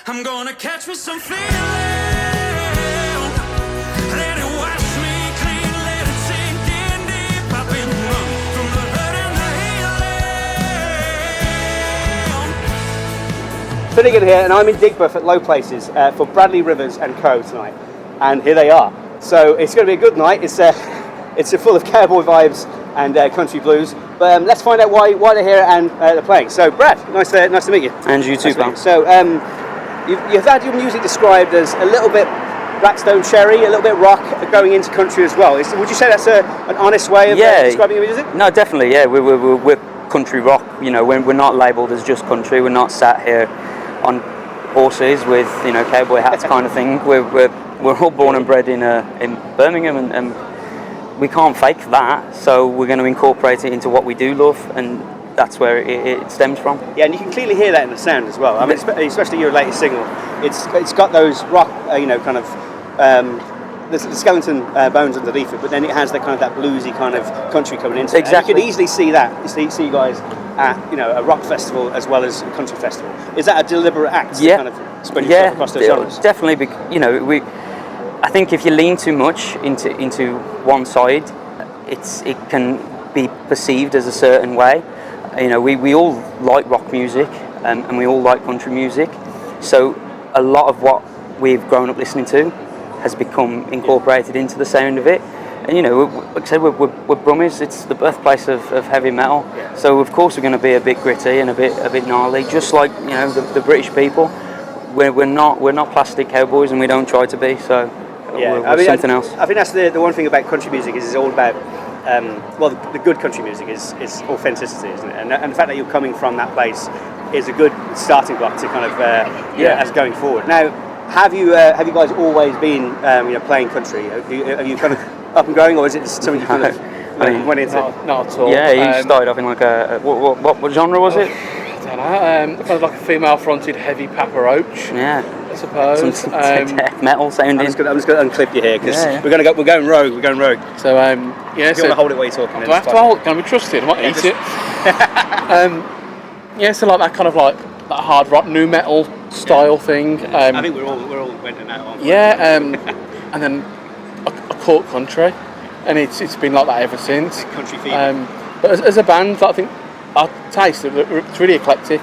I'm gonna catch me some feeling. Let it wash me clean, let it sink in deep. I've been run from the hurt and the healing. Finnegan here, and I'm in Digbeth at Low Places for Bradley Rivers and Co tonight, and here they are. So it's going to be a good night. It's full of cowboy vibes and country blues. But let's find out why they're here and they're playing. So Brad, nice to meet you. And you too, pal. So you've had your music described as a little bit Blackstone Cherry, a little bit rock, going into country as well. Would you say that's an honest way of describing your music? No, definitely. Yeah, we're country rock. You know, we're not labelled as just country. We're not sat here on horses with cowboy hats kind of thing. We're all born and bred in Birmingham, and we can't fake that. So we're going to incorporate it into what we do love, and that's where it stems from. Yeah, and you can clearly hear that in the sound as well. I mean, especially your latest single. It's got those rock, kind of the skeleton bones underneath it, but then it has that kind of that bluesy kind of country coming into it. Exactly. And you can easily see that. See you guys at a rock festival as well as a country festival. Is that a deliberate act to kind of spread yourself across those genres? Definitely. I think if you lean too much into one side, it can be perceived as a certain way. We all like rock music and we all like country music. So a lot of what we've grown up listening to has become incorporated into the sound of it. And like I said, we're Brummies. It's the birthplace of heavy metal. Yeah. So of course we're going to be a bit gritty and a bit gnarly, just like the British people. We're not plastic cowboys, and we don't try to be. So we're something else. I think that's the one thing about country music is it's all about. The good country music is authenticity, isn't it? And the fact that you're coming from that place is a good starting block to kind of as going forward. Now, have you guys always been playing country? Have you kind of up and going, or is it something you kind of went into? Not at all. Yeah, you started off in like a what genre was it? I don't know. Kind of like a female-fronted heavy Papa Roach. Yeah. I suppose. Some death metal sounding. I'm just going to unclip you here because we're going rogue. We're going rogue. So if you want to hold it while you're talking. Do I have to hold? Can I be trusted? I might eat it. So like that kind of like that hard rock, new metal style thing. I think we're all went in that one. Yeah, and then I caught country, and it's been like that ever since. Country fever. But as a band, I think our taste it's really eclectic.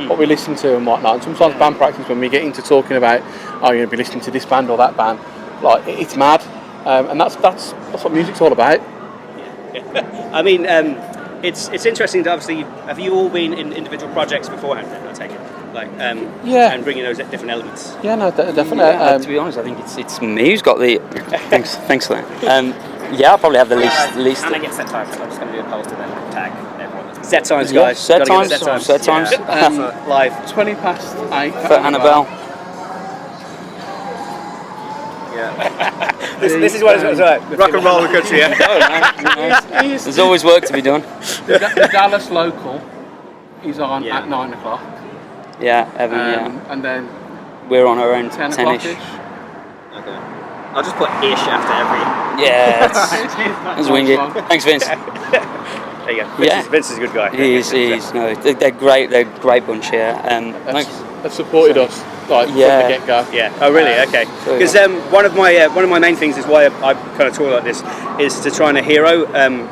What we listen to and whatnot. And sometimes band practice, when we get into talking about, you're going to be listening to this band or that band, like it's mad, and that's what music's all about. Yeah. I mean, it's interesting to obviously. Have you all been in individual projects beforehand? I take it, and bringing those different elements. Yeah, no, definitely. To be honest, I think it's me who's got the. Thanks for that. I probably have the least. And I get set times, so I'm just going to do a poll to then tag everyone. Set times, guys. Set times. Live. 20 past 8 for Annabelle. Yeah. this is what it's like. Rock and roll country. Yeah. There's always work to be done. The Dallas local is on at 9 o'clock. Yeah, Evan. And then we're on around 10 10ish. Okay. I'll just put ish after every. Yeah, that's wingy. Thanks, Vince. There you go. Vince is a good guy. He is. No, they're great. They're a great bunch here. They've supported us from the get-go. Yeah. Oh, really? Okay. Because one of my main things is why I kind of tour like this is to try and hero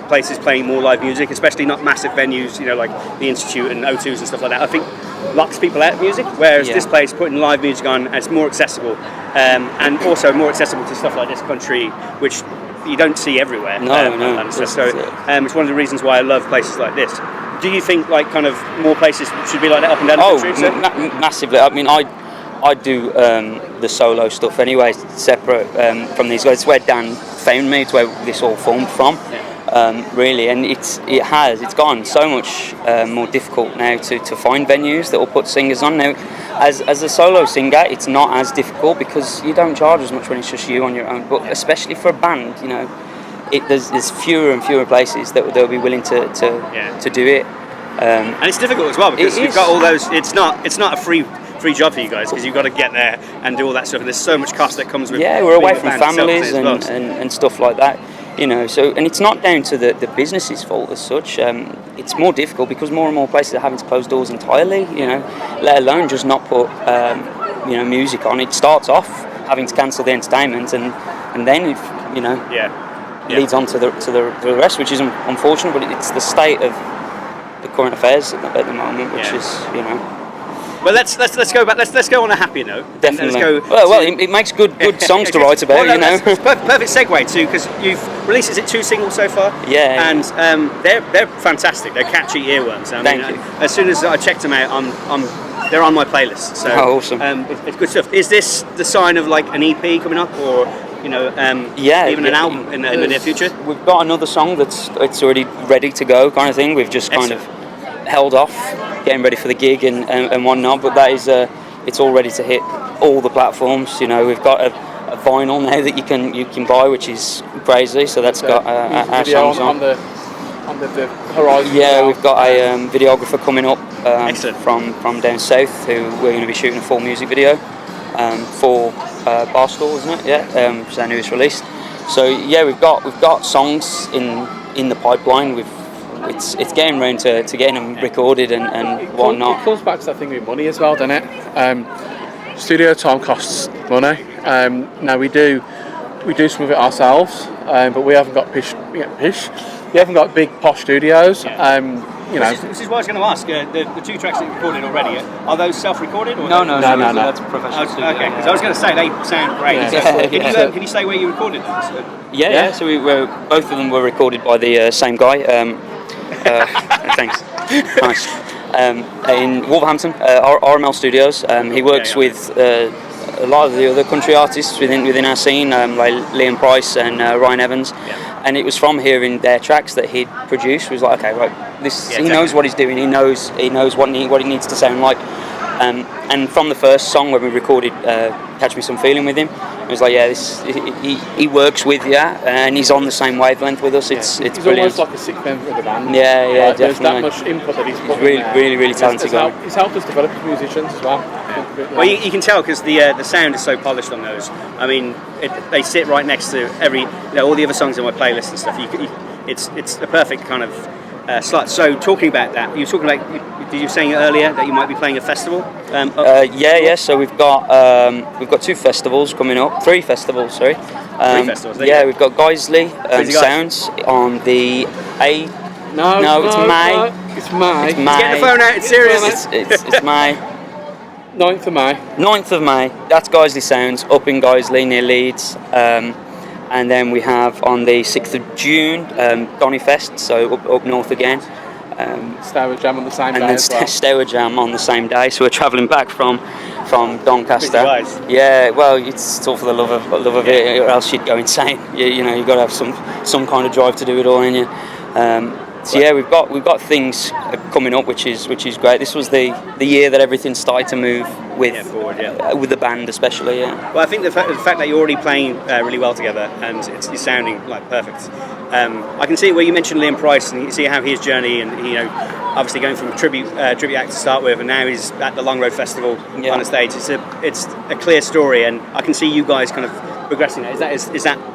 places playing more live music, especially not massive venues, like the Institute and O2s and stuff like that. I think locks people out of music, whereas this place putting live music on, it's more accessible, and also more accessible to stuff like this country, which you don't see everywhere. No. So it's one of the reasons why I love places like this. Do you think kind of more places should be like that up and down the country? Massively. I mean, I do the solo stuff anyway, separate from these guys. It's where Dan found me. It's where this all formed from. Really, and it's gotten so much more difficult now to find venues that will put singers on. Now, as a solo singer, it's not as difficult because you don't charge as much when it's just you on your own. But especially for a band, there's fewer and fewer places that they'll be willing to do it. And it's difficult as well because you've got all those. It's not a free job for you guys because you've got to get there and do all that stuff. And there's so much cost that comes with. Yeah, we're away from families and stuff like that. So, and it's not down to the business's fault as such. It's more difficult because more and more places are having to close doors entirely, let alone just not put music on, it starts off having to cancel the entertainment, and then if leads on to the rest, which is unfortunate, but it's the state of the current affairs at the moment, which is Well, let's go back. Let's go on a happier note. Definitely. Let's go well, it makes good songs to write about, that's perfect segue too, because you've released, is it 2 singles so far? Yeah. And they're fantastic. They're catchy earworms. I mean, Thank you. As soon as I checked them out, they're on my playlist. So awesome. It's good stuff. Is this the sign of like an EP coming up, or even an album in the near future? We've got another song it's already ready to go, kind of thing. We've just kind of held off, getting ready for the gig and whatnot. But that is it's all ready to hit all the platforms. We've got a vinyl now that you can buy, which is crazy. So that's got our songs on the horizon. Yeah, we've got a videographer coming up from down south who we're going to be shooting a full music video for Barstool, isn't it? Yeah, it's our newest release. So yeah, we've got songs in the pipeline. It's getting round to getting them recorded and whatnot. It comes back to that thing with money as well, doesn't it? Studio time costs money. Now we do some of it ourselves, but we haven't got pish. We haven't got big posh studios. This is what I was going to ask. The 2 tracks that you recorded already, are those self-recorded? Or No. That's professional. Okay, because I was going to say they sound great. Yeah. Can you say where you recorded them? Yeah. So both of them were recorded by the same guy. Thanks. Nice. In Wolverhampton, RML Studios. He works with a lot of the other country artists within our scene, like Liam Price and Ryan Evans. Yeah. And it was from hearing their tracks that he'd produced. Was like, okay, right, he knows what he's doing. He knows what it needs to sound like. And from the first song when we recorded Catch Me Some Feeling with him, it was like, he works with and he's on the same wavelength with us. It's he's brilliant. almost like a sixth member of the band. Yeah, like, there's definitely. that much input that he's put really, in there. really talented guy. He's helped us develop as musicians as well. Well, you can tell because the sound is so polished on those. I mean, they sit right next to all the other songs on my playlist and stuff. It's a perfect kind of slot. So talking about that, you were talking about. Did you saying earlier that you might be playing a festival? Yeah. So we've got 2 festivals coming up. 3 festivals, sorry. 3 festivals. Yeah, we've got Guiseley Sounds on the 8th. No, it's May. It's May. Get the phone out. It's serious. It's May. 9th of May. 9th of May. That's Guiseley Sounds up in Guiseley near Leeds. And then we have on the 6th of June Donny Fest, so up north again. Stour Jam on the same day. And then Stour Jam on the same day. So we're travelling back from Doncaster. Yeah, well, it's all for the love of it, or else you'd go insane. You got to have some kind of drive to do it all, in you. So yeah, we've got things coming up, which is great. This was the year that everything started to move with with the band, especially. Yeah. Well, I think the fact that you're already playing really well together and it's sounding like perfect. I can see where you mentioned Liam Price and you see how his journey and obviously going from a tribute act to start with, and now he's at the Long Road Festival on a stage. It's a clear story, and I can see you guys kind of progressing. Is that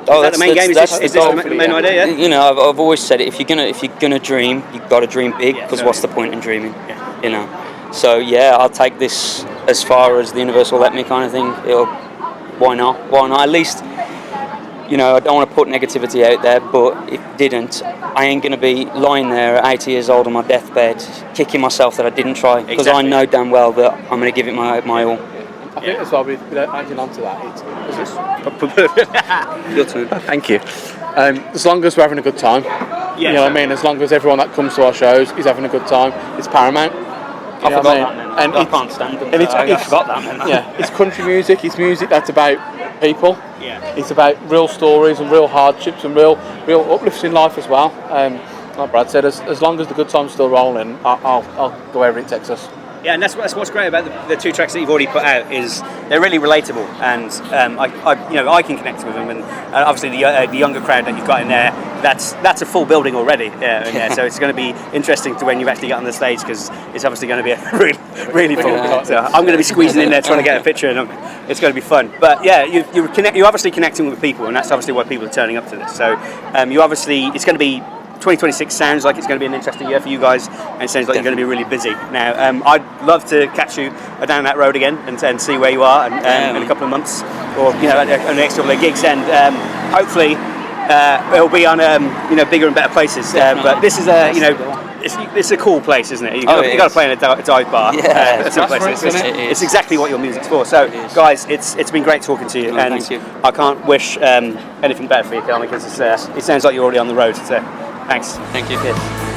the main game? Is this the main idea? Yeah? I've always said it. If you're gonna dream, you've got to dream big, because what's the point in dreaming? Yeah. So yeah, I'll take this as far as the universe will let me, kind of thing. Why not? At least, I don't want to put negativity out there, but if it didn't, I ain't going to be lying there at 80 years old on my deathbed, kicking myself that I didn't try, because I know damn well that I'm going to give it my all. I think as well, without adding on to that, Your turn. Thank you. As long as we're having a good time, what I mean? As long as everyone that comes to our shows is having a good time, it's paramount. I forgot that, man. And I can't stand them. I forgot that, man. Yeah, it's country music. It's music that's about people. Yeah. It's about real stories and real hardships and real uplifts in life as well. Like Brad said, as long as the good time's still rolling, I'll go wherever it takes us. Yeah, and that's what's great about the 2 tracks that you've already put out is they're really relatable, and I can connect with them, and obviously the younger crowd that you've got in there, that's a full building already. So it's going to be interesting to when you actually get on the stage, because it's obviously going to be a really full. So I'm going to be squeezing in there trying to get a picture, and it's going to be fun. But yeah, you're obviously connecting with people, and that's obviously why people are turning up to this. So it's going to be 2026 sounds like it's going to be an interesting year for you guys, and it sounds like you're going to be really busy. Now, I'd love to catch you down that road again and see where you are in a couple of months, or at the next couple of gigs, and hopefully it'll be on bigger and better places. But this is it's a cool place, isn't it? You got to play in a dive bar. Yeah, it's exactly what your music's for. So, guys, it's been great talking to you, and thank you. I can't wish anything better for you, Kelman, because it sounds like you're already on the road. So, thanks. Thank you.